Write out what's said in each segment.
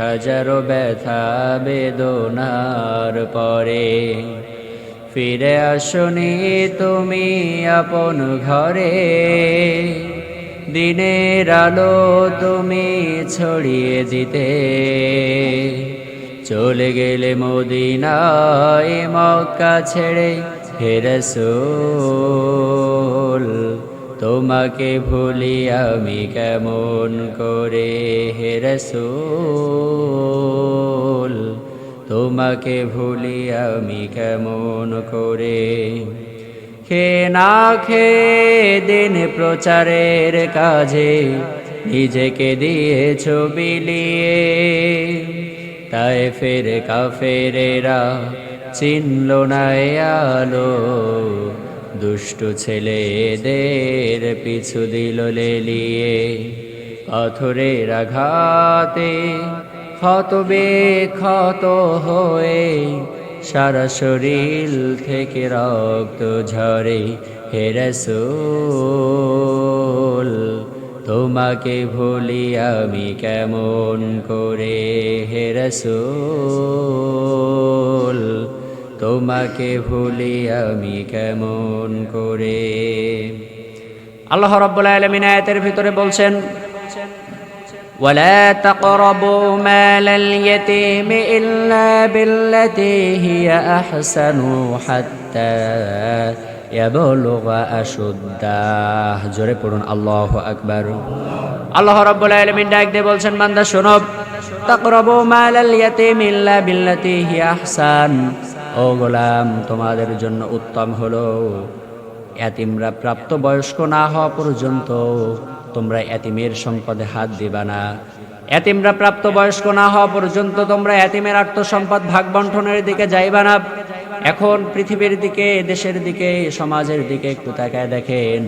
হাজারো ব্যথা বেদনার পরে ফিরে আসনি তুমি আপন ঘরে। দিনের আলো তুমি ছড়িয়ে দিতে চলে গেলে মদিনায় মক্কা ছেড়ে। হে রাসূল তোমাকে ভুলি আমি কেমন করে। হে রাসূল তোমাকে ভুলি আমি কেমন করে। খে না খে দিন প্রচারের কাজে নিজেকে দিয়েছ বিলিয়ে। তায়েফের কাফেরেরা চিনল না এ আলো, দুষ্টু ছেলেদের পিছু দিল লেলিয়ে। পাথরের আঘাতে ক্ষত বিক্ষত হয়ে সারা শরীর থেকে রক্ত ঝরে। হে রাসূল তোমাকে ভুলি আমি কেমন করে। হে রাসূল তোমাকে ভুলি আমি কেমন করে। আল্লাহ রাব্বুল আলামিন আয়াতের ভিতরে বলছেন, ওয়ালা তাকরাবু মালাল ইয়াতীমি ইল্লা বিল্লাতী হিয়া আহসানু হাত্তা ইয়াবলুগা আশুদ্দাহ। জোরে পড়ুন আল্লাহু আকবার। আল্লাহ রাব্বুল আলামিন ডাক দিয়ে বলছেন, বান্দা শোনো, তাকরাবু মালাল ইয়াতীমি ইল্লা বিল্লাতী হিয়া আহসান। ও গোলাম, তোমাদের জন্য উত্তম হলো এতিমরা প্রাপ্তবয়স্ক না হওয়া পর্যন্ত তোমরা এতিমের সম্পদে হাত দিবা না। এতিমরা প্রাপ্তবয়স্ক না হওয়া পর্যন্ত তোমরা এতিমের আত্মসম্পদ ভাগ বন্টনের দিকে যাইবা না। এখন পৃথিবীর দিকে, দেশের দিকে, সমাজের দিকে একটু তাকায় দেখেন,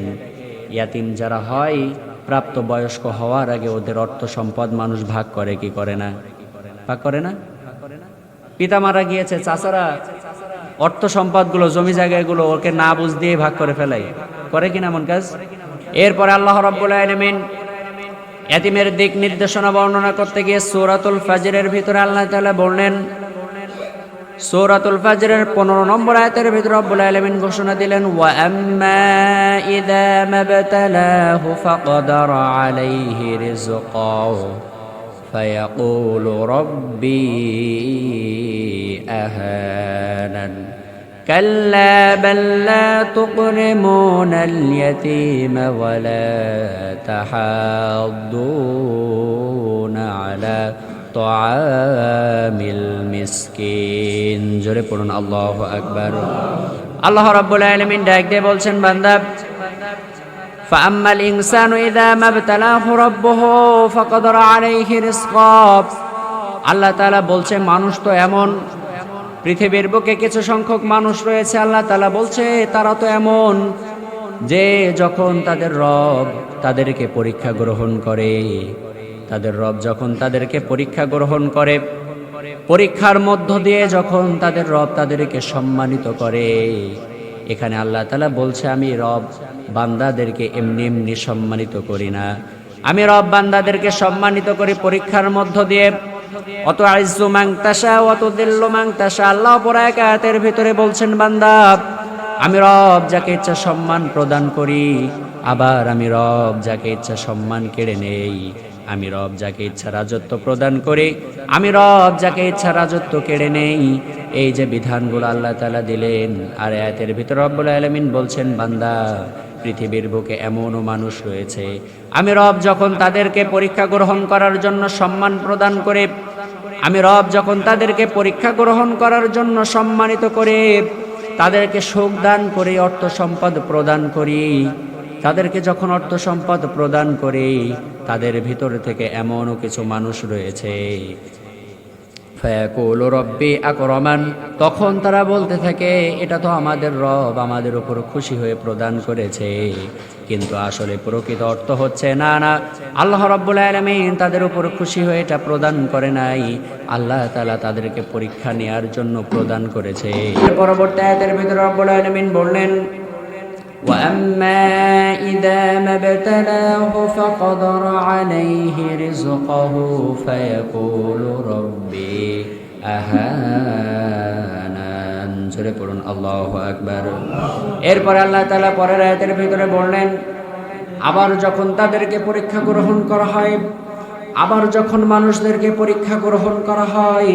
এতিম যারা হয় প্রাপ্তবয়স্ক হওয়ার আগে ওদের অর্থ সম্পদ মানুষ ভাগ করে কি করে না? ভাগ করে না? পিতা মারা গিয়েছে, চাচারা অর্থ সম্পদগুলো, জমি জায়গাগুলো ওকে না বুঝ দিয়ে ভাগ করে ফেলাই, করে কিনা এমন কাজ? এরপরে আল্লাহ রাব্বুল আলামিন এতিমের দিক নির্দেশনা বর্ণনা করতে গিয়ে সূরাতুল ফাজরের ভিতরে আল্লাহ তাআলা বললেন, সূরাতুল ফাজরের 15 নম্বর আয়াতের ভিতরে রব্বুল আলামিন ঘোষণা দিলেন, ওয়া আম্মা ইযা মাবতালাহু ফাকদারা আলাইহি রিজকাহু ফায়াকুলু রব্বি আহানান কাল্লা বাল লা তুকরিমুনাল ইয়াতীমা ওয়া লা তাহাদ্দুনা আলা তুআমিল মিসকিন। জোরে পড়ুন আল্লাহু আকবার। আল্লাহ রাব্বুল আলামিন ডাক দিয়ে বলছেন, বান্দা ফাআম্মাল ইনসানু ইযা মাবতালাহু রাব্বুহু ফাকদারা আলাইহি রিজকাহু। আল্লাহ তাআলা বলছে, মানুষ তো এমন, পৃথিবীর বুকে কিছু সংখ্যক মানুষ রয়েছে, আল্লাহ তাআলা বলছে তারা তো এমন যে যখন তাদের রব তাদেরকে পরীক্ষা গ্রহণ করে, তাদের রব যখন তাদেরকে পরীক্ষা গ্রহণ করে, পরীক্ষার মধ্য দিয়ে যখন তাদের রব তাদেরকে সম্মানিত করে, এখানে আল্লাহ তাআলা বলছে আমি রব বান্দাদেরকে এমনি এমনি সম্মানিত করি না, আমি রব বান্দাদেরকে সম্মানিত করি পরীক্ষার মধ্য দিয়ে। অত আইজ্জু মান তাশা ওয়া তুযিল্লু মান তাশা। আল্লাহ পরে এক আয়াতের ভিতরে বলছেন, বান্দা আমি রব যাকে ইচ্ছা সম্মান প্রদান করি, আবার আমি রব যাকে ইচ্ছা সম্মান কেড়ে নেই, আমি রব যাকে ইচ্ছা রাজত্ব প্রদান করি, আমি রব যাকে ইচ্ছা রাজত্ব কেড়ে নেই। এই যে বিধানগুলো আল্লাহ তাআলা দিলেন, আর আয়াতের ভিতরে রব্বুল আলামিন বলছেন, বান্দা পৃথিবীর বুকে এমনও মানুষ রয়েছে, আমি রব যখন তাদেরকে পরীক্ষা গ্রহণ করার জন্য সম্মান প্রদান করে, আমি রব যখন তাদেরকে পরীক্ষা গ্রহণ করার জন্য সম্মানিত করে, তাদেরকে সুখ দান করি, অর্থ সম্পদ প্রদান করি, তাদেরকে যখন অর্থ সম্পদ প্রদান করি, তাদের ভিতর থেকে এমনও কিছু মানুষ রয়েছে ফায়াকুলু রব্বি আকরামান, তখন তারা বলতে থাকে এটা তো আমাদের রব আমাদের উপর খুশি হয়ে প্রদান করেছে, কিন্তু আসলে প্রকৃত অর্থ হচ্ছে না না, আল্লাহ রাব্বুল আলামিন তাদের উপর খুশি হয়ে এটা প্রদান করে নাই, আল্লাহ তাআলা তাদেরকে পরীক্ষা নেওয়ার জন্য প্রদান করেছে। পরবর্তী আয়াতের ভিতরে রব্বুল আলামিন বললেন, وأما إذا ما ابتلاه فقدر عليه رزقه فيقول ربي أهانن জোরে পড়ুন আল্লাহু আকবার। এরপর আল্লাহ তাআলা পরের আয়াতের ভিতরে বললেন, আবার যখন তাদেরকে পরীক্ষা গ্রহণ করা হয়, আবার যখন মানুষদেরকে পরীক্ষা গ্রহণ করা হয়,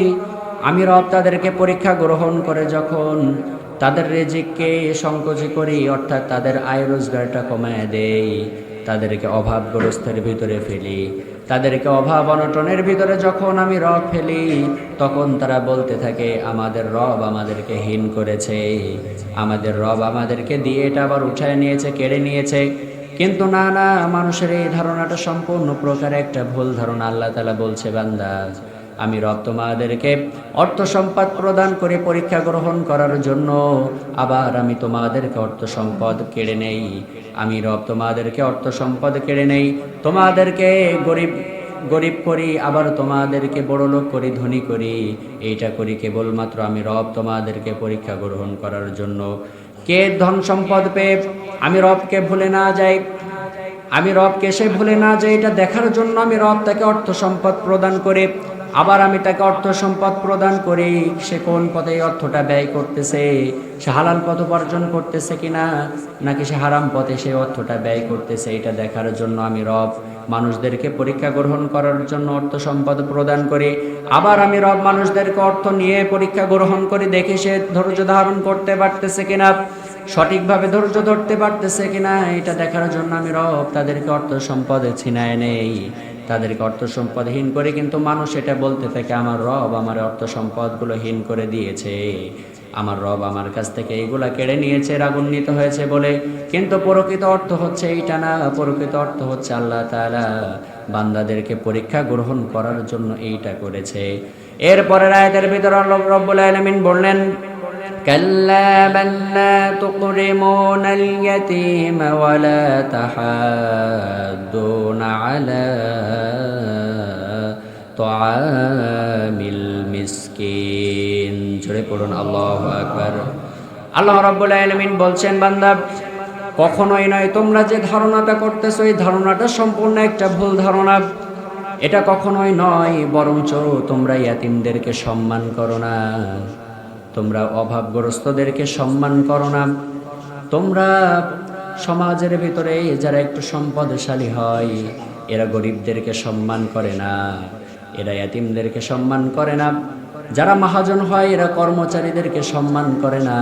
আমি রব তাদেরকে পরীক্ষা গ্রহণ করে যখন তাদের রিজিককে সংকোচ করি, অর্থাৎ তাদের আয় রোজগারটা কমায় দেই, তাদেরকে অভাবগ্রস্তের ভিতরে ফেলি, তাদেরকে অভাব অনটনের ভিতরে যখন আমি রব ফেলি, তখন তারা বলতে থাকে আমাদের রব আমাদেরকে হীন করেছে, আমাদের রব আমাদেরকে দিয়ে এটা আবার উঠায় নিয়েছে, কেড়ে নিয়েছে। কিন্তু না না, মানুষের এই ধারণাটা সম্পূর্ণ প্রকারে একটা ভুল ধারণা। আল্লাহ তাআলা বলছে, বান্দা আমি রব তোমাদেরকে অর্থ সম্পদ প্রদান করে পরীক্ষা গ্রহণ করার জন্য, আবার আমি তোমাদেরকে অর্থ সম্পদ কেড়ে নেই। আমি রব তোমাদেরকে অর্থ সম্পদ কেড়ে নেই, তোমাদেরকে গরিব করি, আবার তোমাদেরকে বড়লোক করি, ধনী করি। এইটা করি কেবলমাত্র আমি রব তোমাদেরকে পরীক্ষা গ্রহণ করার জন্য। কে ধন সম্পদ পেয়ে আমি রবকে ভুলে না যাই, আমি রবকে সে ভুলে না যাই, এটা দেখার জন্য আমি রব তাকে অর্থ সম্পদ প্রদান করে, আবার আমি তাকে অর্থ সম্পদ প্রদান করি, সে কোন পথে এই অর্থটা ব্যয় করতেছে, সে হালাল পথ উপার্জন করতেছে কিনা, নাকি সে হারাম পথে সে অর্থটা ব্যয় করতেছে, এটা দেখার জন্য আমি রব মানুষদেরকে পরীক্ষা গ্রহণ করার জন্য অর্থ সম্পদ প্রদান করি। আবার আমি রব মানুষদেরকে অর্থ নিয়ে পরীক্ষা গ্রহণ করি, দেখি সে ধৈর্য ধারণ করতে পারতেছে কিনা, সঠিকভাবে ধৈর্য ধরতে পারতেছে কিনা, এটা দেখার জন্য আমি রব তাদেরকে অর্থ সম্পদে ছিনায় নেই, তাদেরকে অর্থ সম্পদহীন করে। কিন্তু মানুষ এটা বলতে থাকে আমার রব আমার অর্থ সম্পদগুলো হীন করে দিয়েছে, আমার রব আমার কাছ থেকে এইগুলা কেড়ে নিয়েছে, রাগান্বিত হয়েছে বলে। কিন্তু প্রকৃত অর্থ হচ্ছে এইটা না, প্রকৃত অর্থ হচ্ছে আল্লাহ তাআলা বান্দাদেরকে পরীক্ষা গ্রহণ করার জন্য এইটা করেছে। এরপরের আয়াতের ভিতরে আল্লাহ রাব্বুল আলামিন বললেন, كلا بل لا تكرمون اليتيم ولا تحاضون على طعام المسكين জোরে পড়ুন আল্লাহু আকবার। আল্লাহ রাব্বুল আলামিন বলছেন, বান্দা কখনোই নয়, তোমরা যে ধারণাটা করতেছো এই ধারণাটা সম্পূর্ণ একটা ভুল ধারণা। এটা কখনোই নয়, বরঞ্চ তোমরা ইয়াতিমদেরকে সম্মান করো না, তোমরা অভাবগ্রস্তদেরকে সম্মান করো না, তোমরা সমাজের ভিতরে যারা একটু সম্পদশালী হয় এরা গরিবদেরকে সম্মান করে না, এরা ইয়াতিমদেরকে সম্মান করে না, যারা মহাজন হয় এরা কর্মচারীদেরকে সম্মান করে না,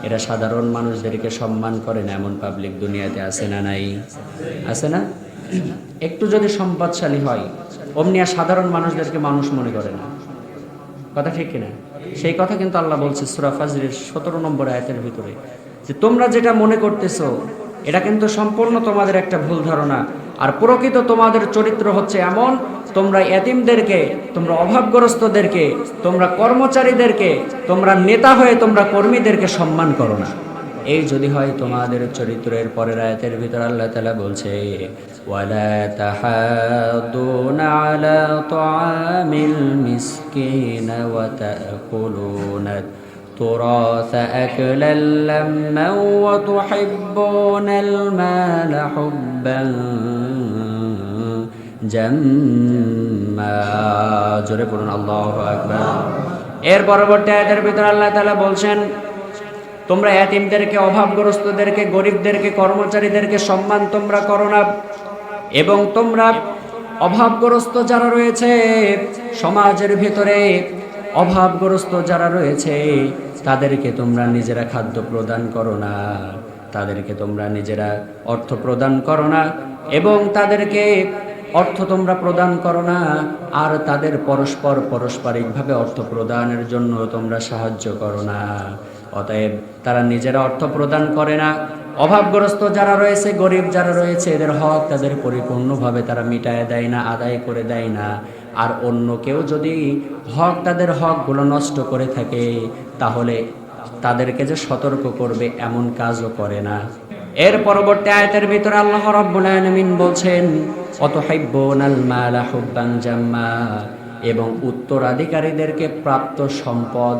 এরা সাধারণ মানুষদেরকে সম্মান করে না। এমন পাবলিক দুনিয়াতে আছে না নাই? আছে না? একটু যদি সম্পদশালী হয় অমনি আর সাধারণ মানুষদেরকে মানুষ মনে করে না, কথা ঠিক কিনা? সেই কথা কিন্তু আল্লাহ বলছে সূরা ফাজরের 17 নম্বর আয়াতের ভিতরে, যে তোমরা যেটা মনে করতেছো এটা কিন্তু সম্পূর্ণ তোমাদের একটা ভুল ধারণা। আর প্রকৃত তোমাদের চরিত্র হচ্ছে এমন, তোমরা এতিমদেরকে, তোমরা অভাবগ্রস্তদেরকে, তোমরা কর্মচারীদেরকে, তোমরা নেতা হয়ে তোমরা কর্মীদেরকে সম্মান করো না। এই যদি হয় তোমাদের চরিত্রের পরের আয়াতের ভিতর আল্লাহ তাআলা বলছে, ওয়ালা তাহাদুনা আলা তুআমিল মিসকিন ওয়া তাকুলুনা তুরাসা আকলাল লাম্মা ওয়া তুহিব্বুনাল মালা হুব্বান জাম্মা জোরে পড়ুন আল্লাহু আকবার। এর পরবর্তী আয়াতের ভিতর আল্লাহ তাআলা বলছেন, তোমরা এতিমদেরকে, অভাবগ্রস্তদেরকে, গরিবদেরকে, কর্মচারীদেরকে সম্মান তোমরা করো না, এবং তোমরা অভাবগ্রস্ত যারা রয়েছে সমাজের ভিতরে, অভাবগ্রস্ত যারা রয়েছে তাদেরকে তোমরা নিজেরা খাদ্য প্রদান করো না, তাদেরকে তোমরা নিজেরা অর্থ প্রদান করো না, এবং তাদেরকে অর্থ তোমরা প্রদান করো না, আর তাদের পারস্পরিকভাবে অর্থ প্রদানের জন্য তোমরা সাহায্য করো না। অতএব তারা নিজেরা অর্থ প্রদান করে না, অভাবগ্রস্ত যারা রয়েছে, গরিব যারা রয়েছে, এদের হক তাদের পরিপূর্ণভাবে তারা মিটায় দেয় না, আদায় করে দেয় না। আর অন্য কেউ যদি তাদের হকগুলো নষ্ট করে থাকে তাহলে তাদেরকে যে সতর্ক করবে এমন কাজও করে না। এর পরবর্তী আয়াতের ভিতরে আল্লাহ রাব্বুল আলামিন বলছেন, অতুহিব্বুনাল মালা হুব্বান জাম্মা, এবং উত্তরাধিকারীদেরকে প্রাপ্ত সম্পদ,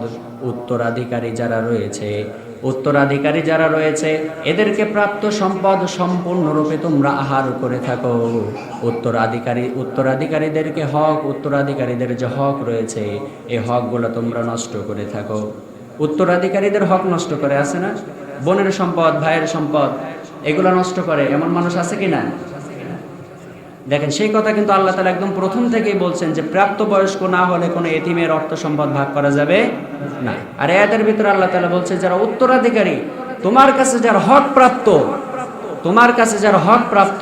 উত্তরাধিকারী যারা রয়েছে উত্তরাধিকারী যারা রয়েছে এদেরকে প্রাপ্ত সম্পদ সম্পূর্ণরূপে তোমরা আহার করে থাকো। উত্তরাধিকারীদেরকে হক, উত্তরাধিকারীদের যে হক রয়েছে এই হকগুলো তোমরা নষ্ট করে থাকো। উত্তরাধিকারীদের হক নষ্ট করে, আছে না? বোনের সম্পদ, ভাইয়ের সম্পদ, এগুলো নষ্ট করে এমন মানুষ আছে কি না? দেখেন, সেই কথা কিন্তু আল্লাহ তাআলা একদম প্রথম থেকেই বলছেন যে প্রাপ্তবয়স্ক না হলে কোনো এতিমের অর্থ সম্পদ ভাগ করা যাবে না। আর এদের ভিতরে আল্লাহ তাআলা বলছে যারা উত্তরাধিকারী, তোমার কাছে যার হক প্রাপ্ত, তোমার কাছে যার হক প্রাপ্ত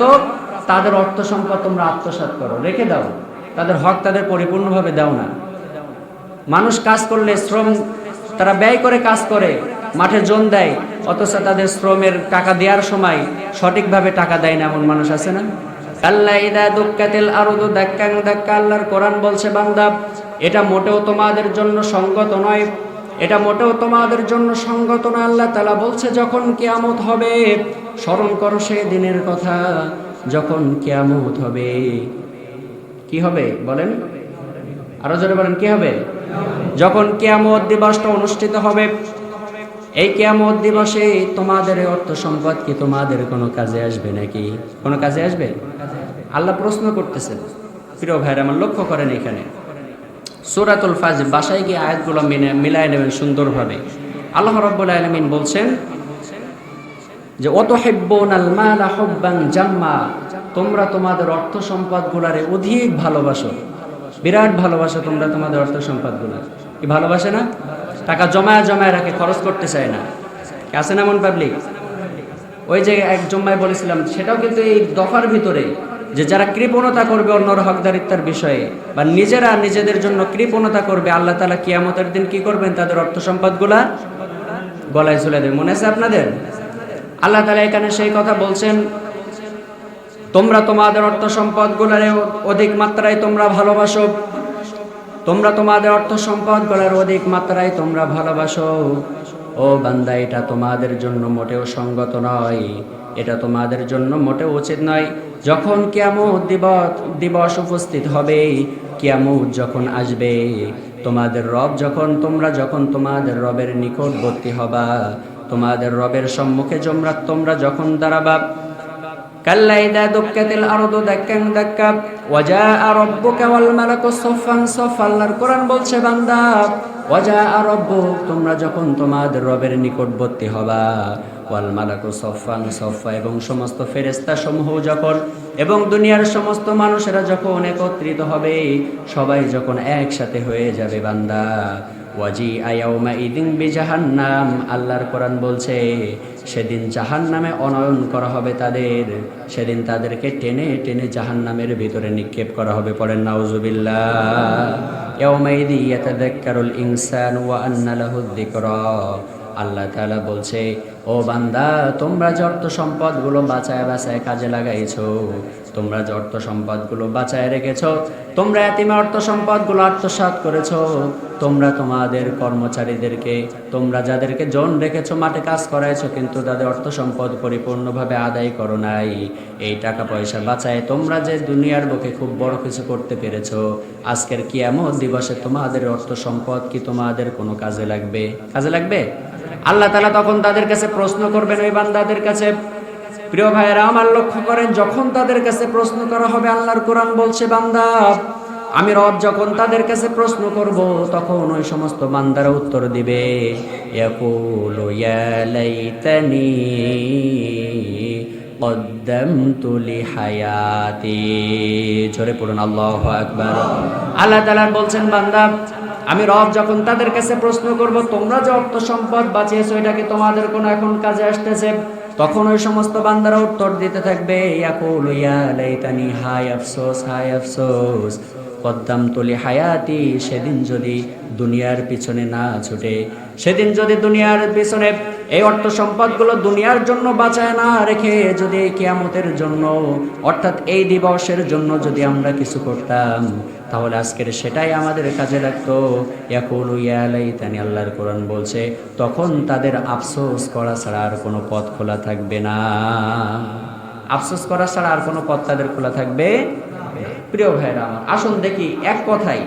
তাদের অর্থ সম্পদ তোমরা আত্মসাৎ করো, রেখে দাও, তাদের হক তাদের পরিপূর্ণভাবে দাও না। মানুষ কাজ করলে শ্রম তারা ব্যয় করে কাজ করে, মাঠে জন দেয়, অথচ তাদের শ্রমের টাকা দেওয়ার সময় সঠিকভাবে টাকা দেয় না, এমন মানুষ আছে না? কাল্লা ইদা দুক্কাতিল আরদু দাক্কান দাক্কা, আল্লাহর কোরআন বলছে বান্দা এটা মোটেও তোমাদের জন্য সঙ্গত নয়, এটা মোটেও তোমাদের জন্য সঙ্গত নয়। আল্লাহ তাআলা বলছে যখন কিয়ামত হবে, স্মরণ করো সেই দিনের কথা যখন কিয়ামত হবে। কি হবে বলেন? আরো জোরে বলেন, কি হবে? যখন কিয়ামত দিবসটা অনুষ্ঠিত হবে, এই কিয়ামত দিবসে তোমাদের অর্থ সম্পদ কি তোমাদের কোনো কাজে আসবে নাকি? কোনো কাজে আসবে? আল্লাহ প্রশ্ন করতেছেন। প্রিয় ভাইরা আমার, লক্ষ্য করেন এখানে সূরাতুল ফাজর, বাসায় গিয়ে আয়াতগুলো মিলায় নেবেন সুন্দরভাবে। আল্লাহ রাব্বুল আলামিন বলছেন যে ওয়াতুহিব্বুনাল মালা হুব্বান জাম্মা, তোমরা তোমাদের অর্থ সম্পদগুলারে অধিক ভালোবাসো, বিরাট ভালোবাসো তোমরা তোমাদের অর্থ সম্পদগুলো। কি ভালোবাসে না? টাকা জমায় জমায় রাখে, খরচ করতে চায় না। আছে না এমন পাবলিক? ওই যে এক জম্মায় বলেছিলাম, সেটাও কিন্তু এই দফার ভিতরে, যে যারা কৃপণতা করবে অন্যর হকদারিত্বের বিষয়ে বা নিজেরা নিজেদের জন্য কৃপণতা করবে, আল্লাহ তাআলা কিয়ামতের দিন কি করবেন? তাদের অর্থ সম্পদগুলা গলায় ঝুলে দেবে। মনে আছে আপনাদের? আল্লাহ তাআলা এখানে সেই কথা বলছেন, তোমরা তোমাদের অর্থ সম্পদগুলারে অধিক মাত্রায় তোমরা ভালোবাসো, তোমরা তোমাদের অর্থ সম্পদগুলার অধিক মাত্রায় তোমরা ভালোবাসো। ও বান্দা, এটা তোমাদের জন্য মোটেও সঙ্গত নয়, এটা তোমাদের জন্য মোটেও উচিত নয়। যখন কিয়ামত দিবস উপস্থিত হবে, কিয়ামত যখন আসবে, তোমাদের রব যখন তোমাদের রবের নিকটবর্তী হবা, তোমাদের রবের সম্মুখে তোমরা যখন দাঁড়াবা, কাল্লা ইদা দুক্কাতিল আরদু দাক্কান দাক্কা ওয়াজাআ রাব্বুকা ওয়াল মালাকু সাফফান সাফফা। আল্লাহর কোরআন বলছে বান্দা, ওয়াজাআ রাব্বুক, তোমরা যখন তোমাদের রবের নিকটবর্তী হবা, ওয়াল মালাকু সাফফান সাফফা, এবং সমস্ত ফেরেশতা সমূহ যখন, এবং দুনিয়ার সমস্ত মানুষেরা যখন একত্রিত হবে, সবাই যখন একসাথে হয়ে যাবে বান্দা, ওয়াজিআ ইয়াউমা ইদিন বিজাহান্নাম, আল্লাহর কোরআন বলছে সেদিন জাহান্নামে অনয়ন করা হবে তাদের, সেদিন তাদেরকে টেনে টেনে জাহান্নামের ভিতরে নিক্ষেপ করা হবে। পড়েন নাউজুবিল্লাহ। ইয়াউমা ইদি ইয়াতাযাক্কারুল ইনসানু ওয়া আন্না লাহুদ যিকরা। আল্লাহ তাআলা বলছে, ও বান্দা, তোমরা যে অর্থ সম্পদগুলো বাঁচায় বাঁচায় কাজে লাগাইছো, তোমরা যে অর্থ সম্পদগুলো বাঁচায় রেখেছো, তোমরা এতিমে অর্থ সম্পদগুলো আত্মসাৎ করেছো, তোমরা তোমাদের কর্মচারীদেরকে, তোমরা যাদেরকে জন রেখেছো মাঠে কাজ করাইছো, কিন্তু তাদের অর্থ সম্পদ পরিপূর্ণভাবে আদায় করো নাই। এই টাকা পয়সা বাঁচায় তোমরা যে দুনিয়ার বুকে খুব বড় কিছু করতে পেরেছো, আজকের কিয়ামত দিবসে তোমাদের অর্থ সম্পদ কি তোমাদের কোনো কাজে লাগবে? কাজে লাগবে? আল্লাহ তাআলা তখন তাদের কাছে প্রশ্ন করবেন, ওই বান্দাদের কাছে। প্রিয় ভাইয়েরা আমার, লক্ষ্য করেন, যখন তাদের কাছে প্রশ্ন করা হবে, আল্লাহর কোরআন বলছে বান্দা, আমি রব যখন তাদের কাছে প্রশ্ন করব, তখন ওই সমস্ত বান্দারা উত্তর দিবে, ইয়াকুলু ইয়া লাইতানি কদ্দামতু লিহায়াতি। জোরে পড়ুন আল্লাহু আকবার। আল্লাহ তাআলা বলছেন বান্দা, আমি রব যখন তাদের কাছে প্রশ্ন করব, তোমরা যে অর্থ সম্পদ বাঁচিয়েছো এটা কি তোমাদের কোনো এখন কাজে আসতেছে? তখন ওই সমস্ত বান্দারা উত্তর দিতে থাকবে, ইয়াকুলু ইয়া লাইতানি, হায় আফসোস, হায় আফসোস, কদ্দামতু লিহায়াতি, সেদিন যদি দুনিয়ার পিছনে না ছুটে, সেদিন যদি দুনিয়ার পিছনে এই অর্থ সম্পদগুলো দুনিয়ার জন্য বাঁচায় না রেখে যদি কিয়ামতের জন্য, অর্থাৎ এই দিবসের জন্য যদি আমরা কিছু করতাম, তাহলে আজকের সেটাই আমাদের কাজে লাগতো। ইয়াকুলু ইয়া লাইতানি, আল্লাহর কোরআন বলছে, তখন তাদের আফসোস করা ছাড়া আর কোনো পথ খোলা থাকবে না। আফসোস করা ছাড়া আর কোনো পথ তাদের খোলা থাকবে। প্রিয় ভাইরা আমার, আসুন দেখি এক কথায়,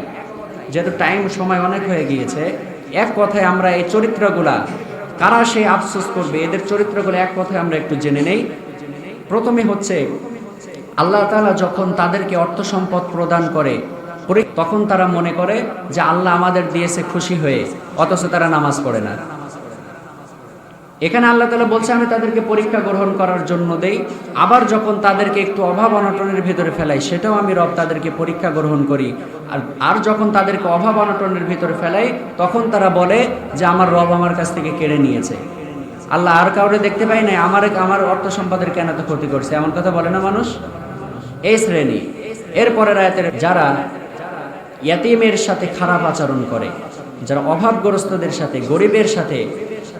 যেহেতু সময় অনেক হয়ে গিয়েছে, এক কথায় আমরা এই চরিত্রগুলা কারা সেই আফসোস করবে, এদের চরিত্রগুলো এক কথায় আমরা একটু জেনে নেই। প্রথমে হচ্ছে আল্লাহ তাআলা যখন তাদেরকে অর্থ সম্পদ প্রদান করে তখন তারা মনে করে যে আল্লাহ আমাদের দিয়েছে খুশি হয়ে, অথচ তারা নামাজ পড়ে না। এখানে আল্লাহ তাআলা বলছে আমি তাদেরকে পরীক্ষা গ্রহণ করার জন্য দেই, আবার যখন তাদেরকে একটু অভাব অনটনের ভিতরে ফেলাই সেটাও আমি রব তাদেরকে পরীক্ষা গ্রহণ করি। আর যখন তাদেরকে অভাব অনটনের ভিতরে ফেলাই তখন তারা বলে যে আমার রব আমার কাছ থেকে কেড়ে নিয়েছে, আল্লাহ আর কাউরে দেখতে পাই নাই, আমার অর্থ সম্পদের কেন এত ক্ষতি করছে, এমন কথা বলে না মানুষ। এই শ্রেণী। এরপরের আয়াতের যারা ইয়াতীমের সাথে খারাপ আচরণ করে, যারা অভাবগ্রস্তদের সাথে, গরিবের সাথে,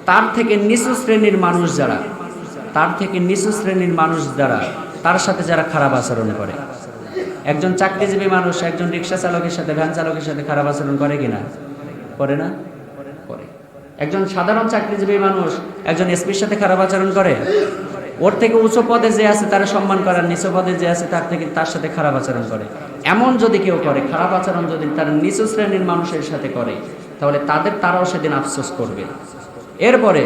তার থেকে নিচু শ্রেণীর মানুষ যারা, তার সাথে যারা খারাপ আচরণ করে। একজন চাকরিজীবী মানুষ একজন রিক্সা চালকের সাথে, ভ্যান চালকের সাথে খারাপ আচরণ করে কিনা? করে না? করে। একজন সাধারণ চাকরিজীবী মানুষ একজন এসপির সাথে খারাপ আচরণ করে? ওর থেকে উচ্চ পদে যে আছে তারা সম্মান করার, নিচু পদে যে আছে তার সাথে খারাপ আচরণ করে। এমন যদি কেউ করে, খারাপ আচরণ যদি তার নিচু শ্রেণীর মানুষের সাথে করে, তাহলে তারাও সেদিন আফসোস করবে। এরপরে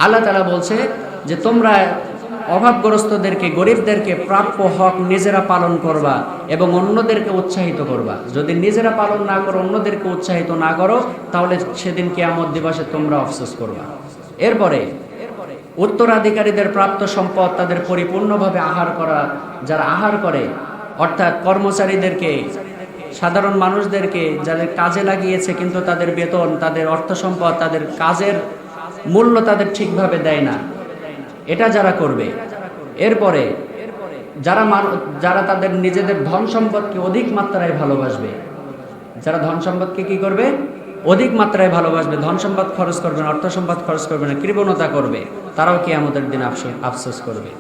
আল্লাহ তাআলা বলছে যে তোমরা অভাবগ্রস্তদেরকে, গরিবদেরকে প্রাপ্য হক নিজেরা পালন করবা এবং অন্যদেরকে উৎসাহিত করবা। যদি নিজেরা পালন না করো, অন্যদেরকে উৎসাহিত না করো, তাহলে সেদিন কিয়ামত দিবসে তোমরা আফসোস করবা। এরপরে উত্তরাধিকারীদের প্রাপ্ত সম্পদ তাদের পরিপূর্ণভাবে আহার করা, যারা আহার করে অর্থাৎ কর্মচারীদেরকে, সাধারণ মানুষদেরকে যাদের কাজে লাগিয়েছে কিন্তু তাদের বেতন, তাদের অর্থ সম্পদ, তাদের কাজের মূল্য তাদের ঠিকভাবে দেয় না, এটা যারা করবে। এরপরে যারা তাদের নিজেদের ধন সম্পদকে অধিক মাত্রায় ভালোবাসবে, যারা ধন সম্পদকে কি করবে? অধিক মাত্রায় ভালোবাসবে, ধন সম্পদ খরচ করবে না, অর্থ সম্পদ খরচ করবে না, কৃপণতা করবে, তারাও কিয়ামতের দিন আফসোস করবে।